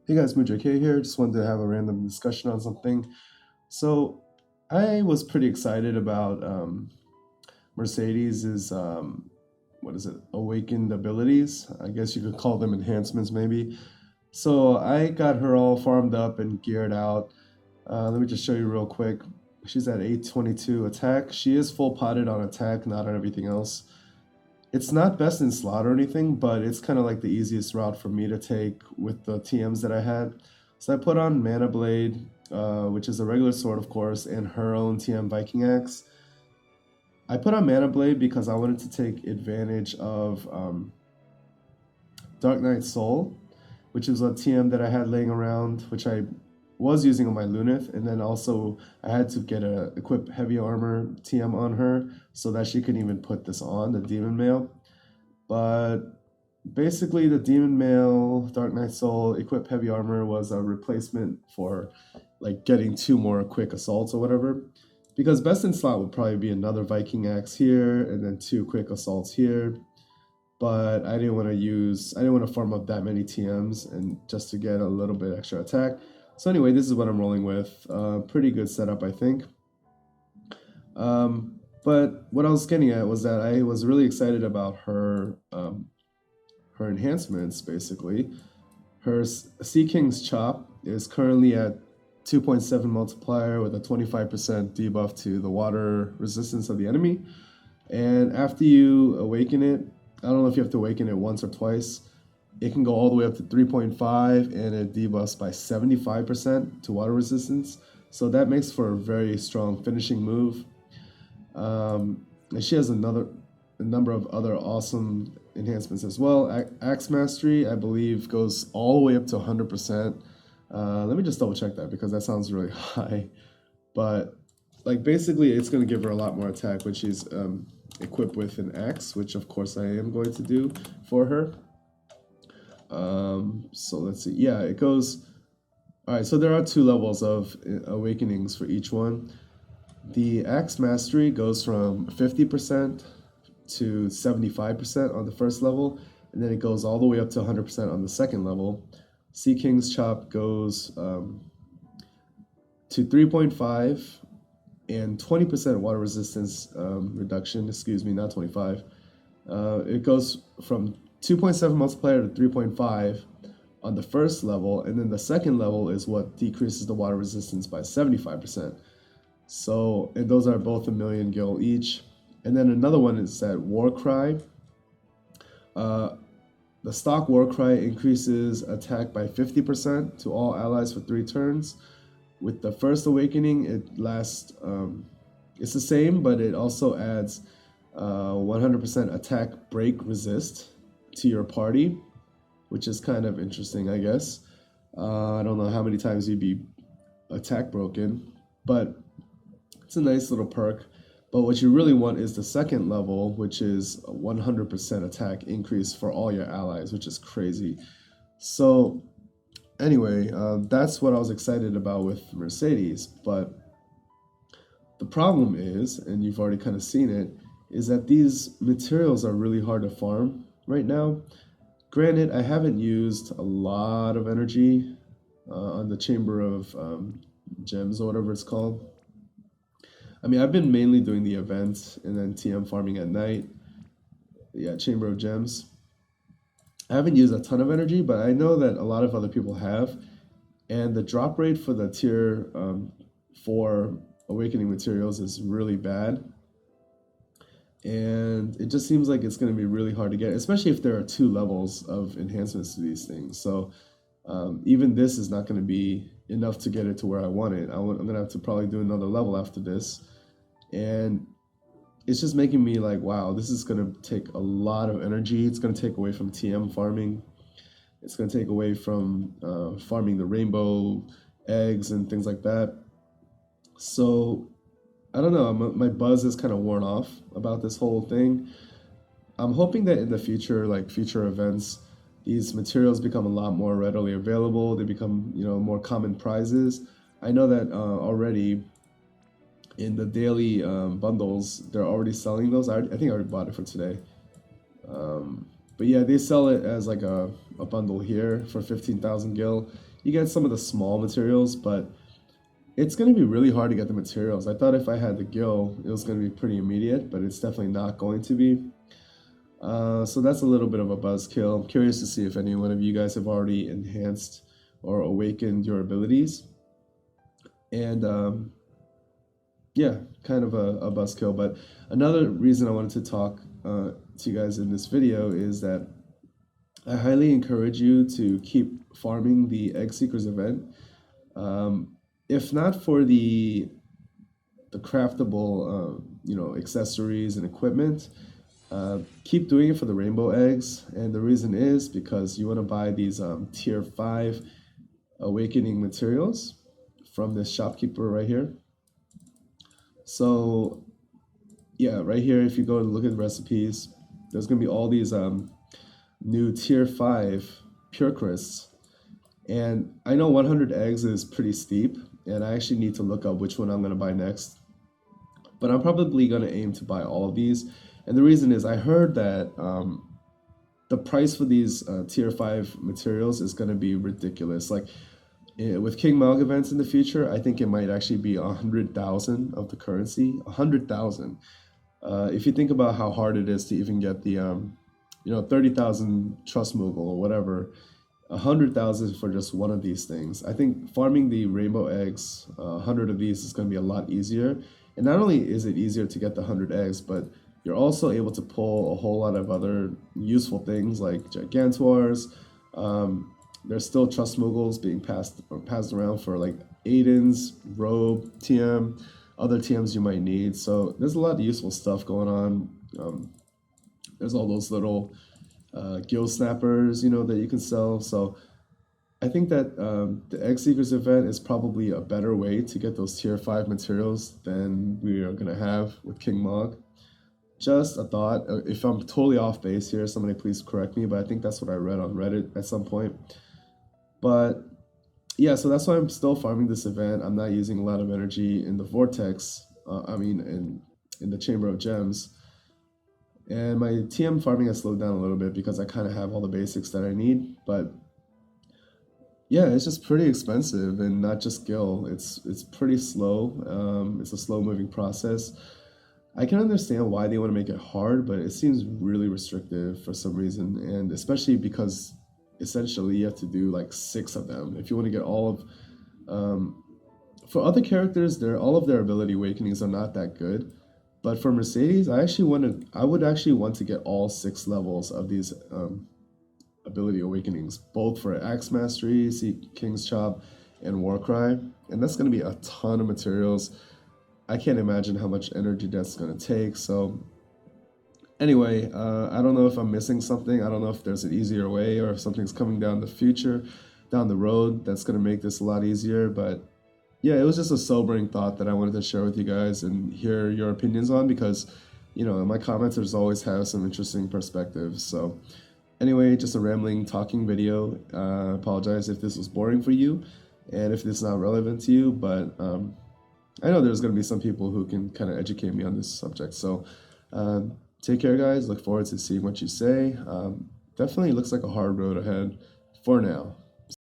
Hey guys, Mujo K here. Just wanted to have a random discussion on something. So, I was pretty excited about Mercedes's what is it? Awakened abilities. I guess you could call them enhancements, maybe. So I got her all farmed up and geared out. Let me just show you real quick. She's at 822 attack. She is full potted on attack, not on everything else. It's not best in slot or anything, but it's kind of like the easiest route for me to take with the TMs that I had. So I put on Mana Blade, which is a regular sword, of course, and her own TM Viking Axe. I put on Mana Blade because I wanted to take advantage of Dark Knight Soul, which is a TM that I had laying around, which I was using on my Lunith, and then also I had to get a equip heavy armor TM on her so that she can even put this on the Demon Mail. But basically, the Demon Mail, Dark Knight Soul, equip heavy armor was a replacement for like getting two more quick assaults or whatever. Because best in slot would probably be another Viking Axe here and then two quick assaults here. But I didn't want to farm up that many TMs and just to get a little bit extra attack. So anyway, this is what I'm rolling with. Pretty good setup, I think. But what I was getting at was that I was really excited about her enhancements. Basically, her Sea King's Chop is currently at 2.7 multiplier with a 25% debuff to the water resistance of the enemy. And after you awaken it, I don't know if you have to awaken it once or twice. It can go all the way up to 3.5 and it debuffs by 75% to water resistance. So that makes for a very strong finishing move. And she has a number of other awesome enhancements as well. Axe Mastery, I believe, goes all the way up to 100%. Let me just double check that because that sounds really high. But like basically, it's going to give her a lot more attack when she's equipped with an axe, which of course I am going to do for her. So let's see. Yeah, it goes. All right, so there are two levels of awakenings for each one. The Axe Mastery goes from 50% to 75% on the first level, and then it goes all the way up to 100% on the second level. Sea King's Chop goes to 3.5 and 20% water resistance reduction. Excuse me, not 25. It goes from 2.7 multiplier to 3.5 on the first level, and then the second level is what decreases the water resistance by 75%. So, and those are both a million gil each. And then another one is that War Cry. The stock War Cry increases attack by 50% to all allies for 3 turns. With the first awakening, it lasts. It's the same, but it also adds 100% attack break resist to your party, which is kind of interesting, I guess. I don't know how many times you'd be attack broken, but it's a nice little perk. But what you really want is the second level, which is a 100% attack increase for all your allies, which is crazy. So anyway, that's what I was excited about with Mercedes. But the problem is, and you've already kind of seen it, is that these materials are really hard to farm right now. Granted, I haven't used a lot of energy on the Chamber of Gems or whatever it's called. I mean, I've been mainly doing the events and then TM farming at night. Yeah, Chamber of Gems. I haven't used a ton of energy, but I know that a lot of other people have. And the drop rate for the tier 4 awakening materials is really bad. And it just seems like it's going to be really hard to get, especially if there are 2 levels of enhancements to these things. So even this is not going to be enough to get it to where I want it. I'm going to have to probably do another level after this. And it's just making me like, wow, this is going to take a lot of energy. It's going to take away from TM farming. It's going to take away from farming the rainbow eggs and things like that. So I don't know. My buzz is kind of worn off about this whole thing. I'm hoping that in the future, like future events, these materials become a lot more readily available. They become, more common prizes. I know that already in the daily bundles, they're already selling those. I think I already bought it for today. But yeah, they sell it as like a bundle here for 15,000 gil. You get some of the small materials, but it's going to be really hard to get the materials. I thought if I had the gil, it was going to be pretty immediate, but it's definitely not going to be. So that's a little bit of a buzzkill. I'm curious to see if any one of you guys have already enhanced or awakened your abilities. And yeah, kind of a buzzkill. But another reason I wanted to talk to you guys in this video is that I highly encourage you to keep farming the Egg Seekers event. If not for the craftable, accessories and equipment, keep doing it for the rainbow eggs. And the reason is because you want to buy these tier 5 awakening materials from this shopkeeper right here. So yeah, right here, if you go and look at the recipes, there's going to be all these new tier 5 pure crysts. And I know 100 eggs is pretty steep, and I actually need to look up which one I'm going to buy next. But I'm probably going to aim to buy all of these. And the reason is I heard that the price for these tier 5 materials is going to be ridiculous. Like with King Mog events in the future, I think it might actually be 100,000 of the currency. 100,000. If you think about how hard it is to even get the 30,000 trust Moogle or whatever, 100,000 for just one of these things. I think farming the rainbow eggs, 100 of these, is going to be a lot easier. And not only is it easier to get the 100 eggs, but you're also able to pull a whole lot of other useful things like Gigantuars. There's still trust Moogles being passed around for like Aidens, Robe, TM, other TMs you might need. So there's a lot of useful stuff going on. There's all those little gill snappers, that you can sell. So I think that the Egg Seekers event is probably a better way to get those tier 5 materials than we are going to have with King Mog. Just a thought. If I'm totally off base here, somebody please correct me, but I think that's what I read on Reddit at some point. But yeah, so that's why I'm still farming this event. I'm not using a lot of energy in the Vortex, in the Chamber of Gems. And my TM farming has slowed down a little bit because I kind of have all the basics that I need. But yeah, it's just pretty expensive, and not just gil. It's pretty slow. It's a slow moving process. I can understand why they want to make it hard, but it seems really restrictive for some reason, and especially because essentially you have to do like 6 of them if you want to get all of. For other characters, all of their ability awakenings are not that good, but for Mercedes, I would actually want to get all 6 levels of these ability awakenings, both for Axe Mastery, King's Chop, and Warcry, and that's going to be a ton of materials. I can't imagine how much energy that's going to take. So anyway, I don't know if I'm missing something. I don't know if there's an easier way or if something's coming down the road that's going to make this a lot easier. But yeah, it was just a sobering thought that I wanted to share with you guys and hear your opinions on, because, in my commenters always have some interesting perspectives. So anyway, just a rambling, talking video. Apologize if this was boring for you and if this is not relevant to you, but I know there's going to be some people who can kind of educate me on this subject. So take care, guys. Look forward to seeing what you say. Definitely looks like a hard road ahead for now.